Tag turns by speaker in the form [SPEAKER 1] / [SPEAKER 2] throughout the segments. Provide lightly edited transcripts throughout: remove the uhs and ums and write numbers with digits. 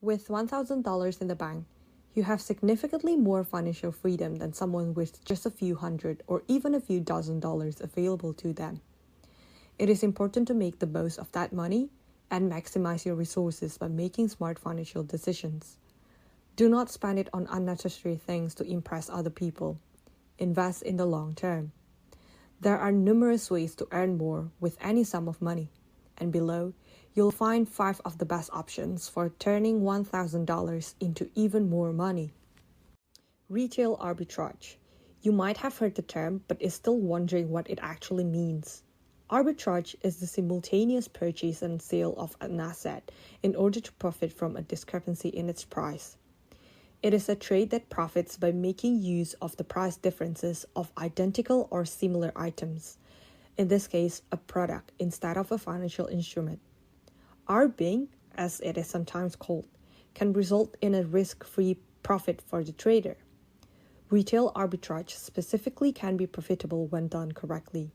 [SPEAKER 1] With $1,000 in the bank, you have significantly more financial freedom than someone with just a few hundred or even a few $1,000s available to them. It is important to make the most of that money and maximize your resources by making smart financial decisions. Do not spend it on unnecessary things to impress other people. Invest in the long term. There are numerous ways to earn more with any sum of money, and below, you'll find 5 of the best options for turning $1,000 into even more money. Retail arbitrage. You might have heard the term, but is still wondering what it actually means. Arbitrage is the simultaneous purchase and sale of an asset in order to profit from a discrepancy in its price. It is a trade that profits by making use of the price differences of identical or similar items, in this case, a product instead of a financial instrument. Arbing, as it is sometimes called, can result in a risk-free profit for the trader. Retail arbitrage specifically can be profitable when done correctly.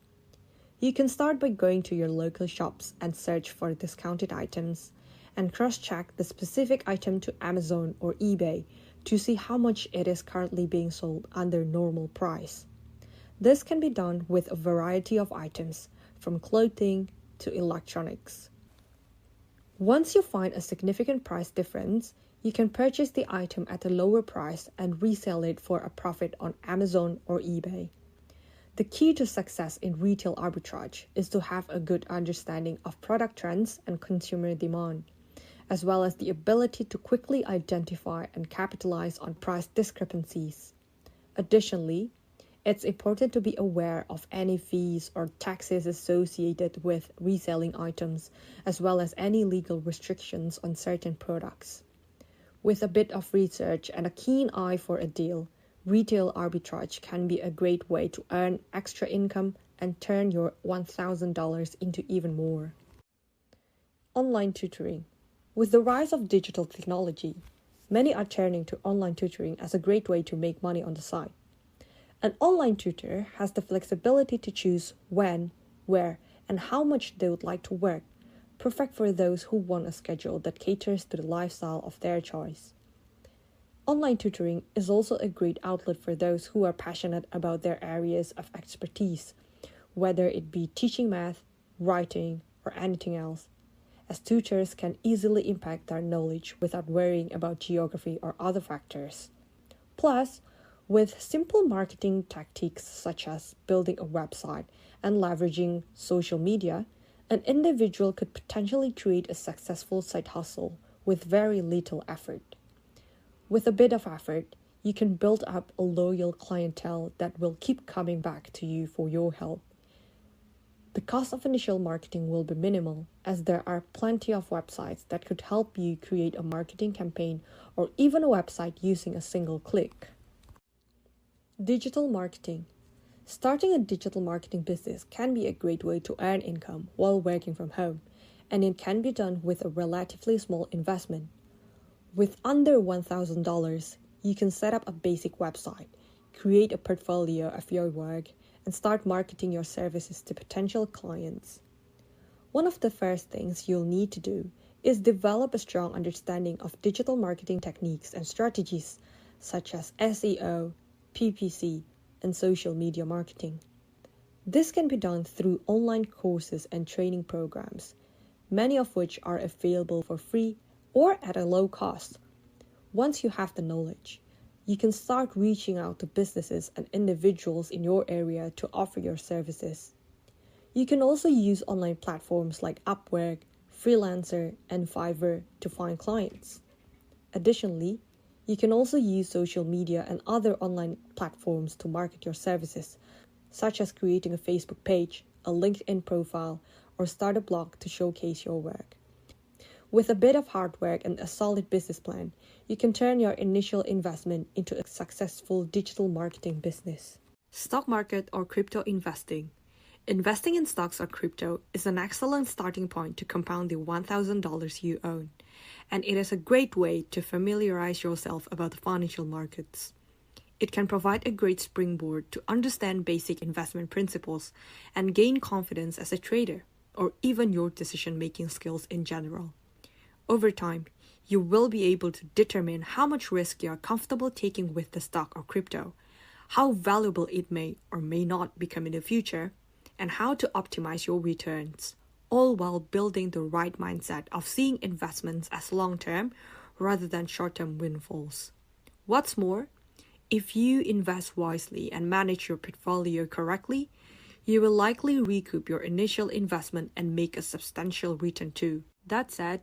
[SPEAKER 1] You can start by going to your local shops and search for discounted items, and cross-check the specific item to Amazon or eBay to see how much it is currently being sold under normal price. This can be done with a variety of items, from clothing to electronics. Once you find a significant price difference, you can purchase the item at a lower price and resell it for a profit on Amazon or eBay. The key to success in retail arbitrage is to have a good understanding of product trends and consumer demand, as well as the ability to quickly identify and capitalize on price discrepancies. Additionally, it's important to be aware of any fees or taxes associated with reselling items, as well as any legal restrictions on certain products. With a bit of research and a keen eye for a deal, retail arbitrage can be a great way to earn extra income and turn your $1,000 into even more. Online tutoring. With the rise of digital technology, many are turning to online tutoring as a great way to make money on the side. An online tutor has the flexibility to choose when, where, and how much they would like to work, perfect for those who want a schedule that caters to the lifestyle of their choice. Online tutoring is also a great outlet for those who are passionate about their areas of expertise, whether it be teaching math, writing, or anything else, as tutors can easily impact their knowledge without worrying about geography or other factors. Plus, with simple marketing tactics such as building a website and leveraging social media, an individual could potentially create a successful side hustle with very little effort. With a bit of effort, you can build up a loyal clientele that will keep coming back to you for your help. The cost of initial marketing will be minimal, as there are plenty of websites that could help you create a marketing campaign or even a website using a single click. Digital marketing. Starting a digital marketing business can be a great way to earn income while working from home, and it can be done with a relatively small investment. With under $1,000, you can set up a basic website, create a portfolio of your work, and start marketing your services to potential clients. One of the first things you'll need to do is develop a strong understanding of digital marketing techniques and strategies such as SEO, PPC, and social media marketing. This can be done through online courses and training programs, many of which are available for free or at a low cost. Once you have the knowledge, you can start reaching out to businesses and individuals in your area to offer your services. You can also use online platforms like Upwork, Freelancer, and Fiverr to find clients. Additionally, you can also use social media and other online platforms to market your services, such as creating a Facebook page, a LinkedIn profile, or start a blog to showcase your work. With a bit of hard work and a solid business plan, you can turn your initial investment into a successful digital marketing business. Stock market or crypto investing. Investing in stocks or crypto is an excellent starting point to compound the $1,000 you own, and it is a great way to familiarize yourself about the financial markets. It can provide a great springboard to understand basic investment principles and gain confidence as a trader, or even your decision-making skills in general. Over time, you will be able to determine how much risk you are comfortable taking with the stock or crypto, how valuable it may or may not become in the future, and how to optimize your returns, all while building the right mindset of seeing investments as long-term rather than short-term windfalls. What's more, if you invest wisely and manage your portfolio correctly, you will likely recoup your initial investment and make a substantial return too. That said,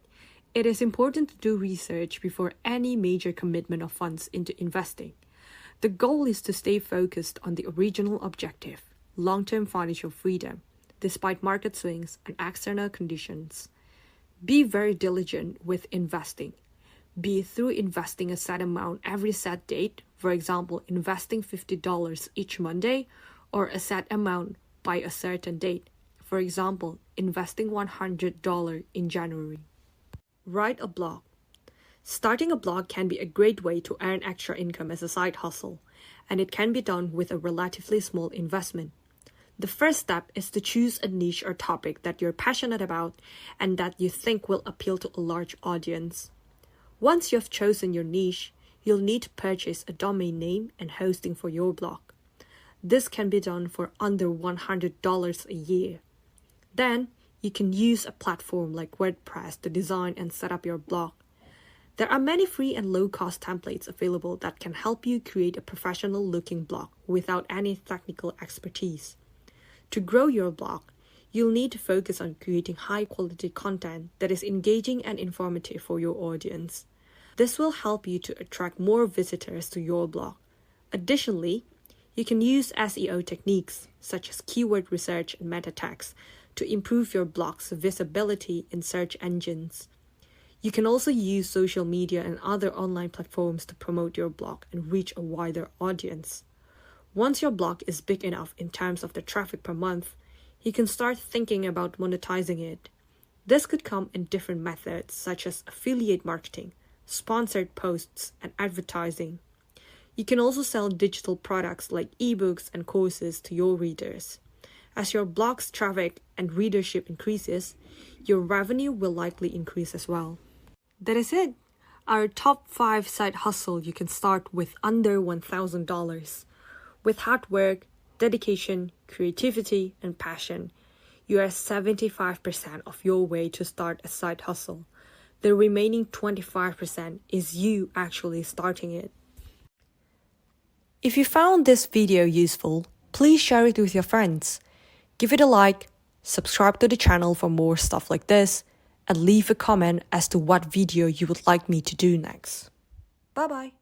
[SPEAKER 1] it is important to do research before any major commitment of funds into investing. The goal is to stay focused on the original objective, long-term financial freedom, despite market swings and external conditions. Be very diligent with investing, be it through investing a set amount every set date, for example, investing $50 each Monday, or a set amount by a certain date, for example, investing $100 in January. Write a blog. Starting a blog can be a great way to earn extra income as a side hustle, and it can be done with a relatively small investment. The first step is to choose a niche or topic that you're passionate about and that you think will appeal to a large audience. Once you have chosen your niche, you'll need to purchase a domain name and hosting for your blog. This can be done for under $100 a year. Then, you can use a platform like WordPress to design and set up your blog. There are many free and low-cost templates available that can help you create a professional-looking blog without any technical expertise. To grow your blog, you'll need to focus on creating high-quality content that is engaging and informative for your audience. This will help you to attract more visitors to your blog. Additionally, you can use SEO techniques such as keyword research and meta tags to improve your blog's visibility in search engines. You can also use social media and other online platforms to promote your blog and reach a wider audience. Once your blog is big enough in terms of the traffic per month, you can start thinking about monetizing it. This could come in different methods such as affiliate marketing, sponsored posts, and advertising. You can also sell digital products like ebooks and courses to your readers. As your blog's traffic and readership increases, your revenue will likely increase as well. That is it. Our top 5 side hustle you can start with under $1,000. With hard work, dedication, creativity, and passion, you are 75% of your way to start a side hustle. The remaining 25% is you actually starting it. If you found this video useful, please share it with your friends. Give it a like, subscribe to the channel for more stuff like this, and leave a comment as to what video you would like me to do next. Bye bye.